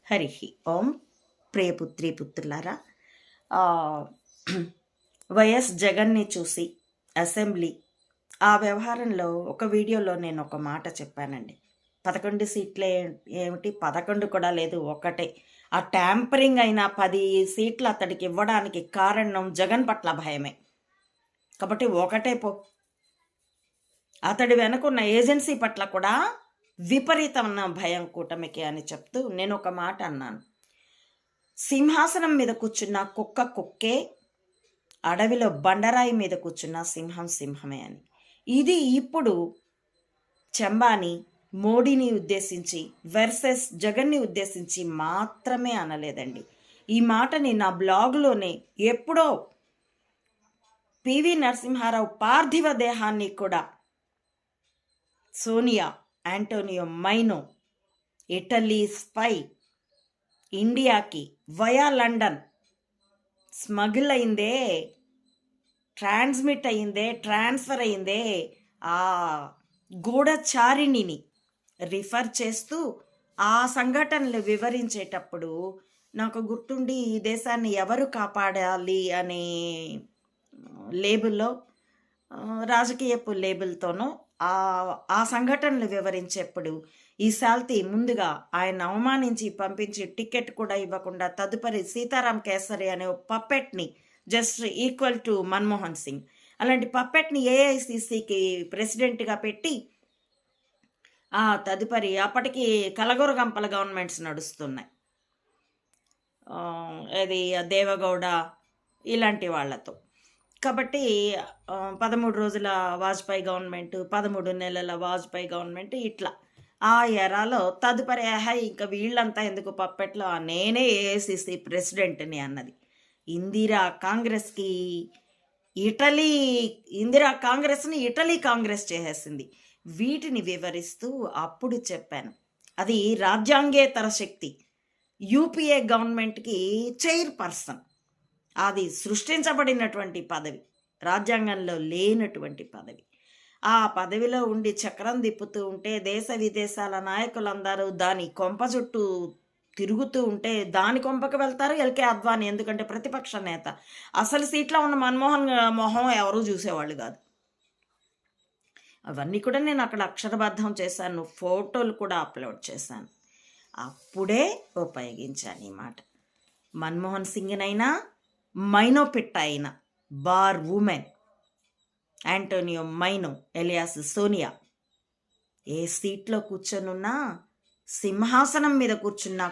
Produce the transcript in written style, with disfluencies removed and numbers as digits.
హరి ఓం. ప్రియపుత్రి పుత్రులారా, ఆ, వైఎస్ జగన్ని చూసి అసెంబ్లీ ఆ వ్యవహారంలో ఒక వీడియోలో నేను ఒక మాట చెప్పానండి. 11 సీట్లే ఏమిటి, 11 కూడా లేదు, ఒకటే. ఆ ట్యాంపరింగ్ అయిన 10 సీట్లు అతడికి ఇవ్వడానికి కారణం జగన్ పట్ల భయమే. కాబట్టి ఒకటే పో. అతడి వెనుకున్న ఏజెన్సీ పట్ల కూడా విపరీతమైన భయం కూటమికి అని చెప్తూ నేను ఒక మాట అన్నాను. సింహాసనం మీద కూర్చున్న కుక్క కుక్కే, అడవిలో బండరాయి మీద కూర్చున్న సింహం సింహమే అని. ఇది ఇప్పుడు చంబాని మోడీని ఉద్దేశించి వర్సెస్ జగన్ని ఉద్దేశించి మాత్రమే అనలేదండి. ఈ మాటని నా బ్లాగులోనే ఎప్పుడో పివి నరసింహారావు పార్థివ దేహాన్ని కూడా Sonia Antonio Maino Italy spy ఇండియాకి వయా లండన్ స్మగిల్ అయిందే, ట్రాన్స్మిట్ అయిందే, ట్రాన్స్ఫర్ అయిందే ఆ గూఢచారిణిని రిఫర్ చేస్తూ ఆ సంఘటనలు వివరించేటప్పుడు నాకు గుర్తుండి ఈ దేశాన్ని ఎవరు కాపాడాలి అనే లేబుల్లో, రాజకీయపు లేబుల్తోనూ ఆ సంఘటనలు వివరించేప్పుడు ఈ సాల్తీ ముందుగా ఆయన అవమానించి పంపించి టికెట్ కూడా ఇవ్వకుండా తదుపరి సీతారాం కేసరి అనే పప్పెట్ని just equal to Manmohan Singh, అలాంటి పప్పెట్ని ఏఐసిసికి ప్రెసిడెంట్గా పెట్టి తదుపరి అప్పటికి కలగొరగంపల గవర్నమెంట్స్ నడుస్తున్నాయి, అది దేవగౌడ ఇలాంటి వాళ్ళతో. కాబట్టి 13 రోజుల వాజ్పేయి గవర్నమెంట్, 13 నెలల వాజ్పేయి గవర్నమెంట్, ఇట్లా ఆ ఎరాలో తదుపరి ఇంకా వీళ్ళంతా ఎందుకు పప్పెట్లో, నేనే ఏఐసిసి ప్రెసిడెంట్ని అన్నది. ఇందిరా కాంగ్రెస్ని ఇటలీ కాంగ్రెస్ చేసేసింది. వీటిని వివరిస్తూ అప్పుడు చెప్పాను, అది రాజ్యాంగేతర శక్తి, యూపీఏ గవర్నమెంట్కి చైర్పర్సన్, అది సృష్టించబడినటువంటి పదవి, రాజ్యాంగంలో లేనటువంటి పదవి. ఆ పదవిలో ఉండి చక్రం తిప్పుతూ ఉంటే దేశ విదేశాల నాయకులందరూ దాని కొంప చుట్టూ తిరుగుతూ ఉంటే దాని కొంపకు వెళ్తారు ఎల్కే అద్వానీ, ఎందుకంటే ప్రతిపక్ష నేత. అసలు సీట్లో ఉన్న మన్మోహన్ మొహం ఎవరూ చూసేవాళ్ళు కాదు. అవన్నీ కూడా నేను అక్కడ అక్షరబద్ధం చేశాను, ఫోటోలు కూడా అప్లోడ్ చేశాను. అప్పుడే ఉపయోగించాను ఈ మాట. మన్మోహన్ సింగ్నైనా మైనో పిట్ట అయిన bar women Antonio Maino alias Sonia ఏ సీట్లో కూర్చొనున్నా, సింహాసనం మీద కూర్చున్నా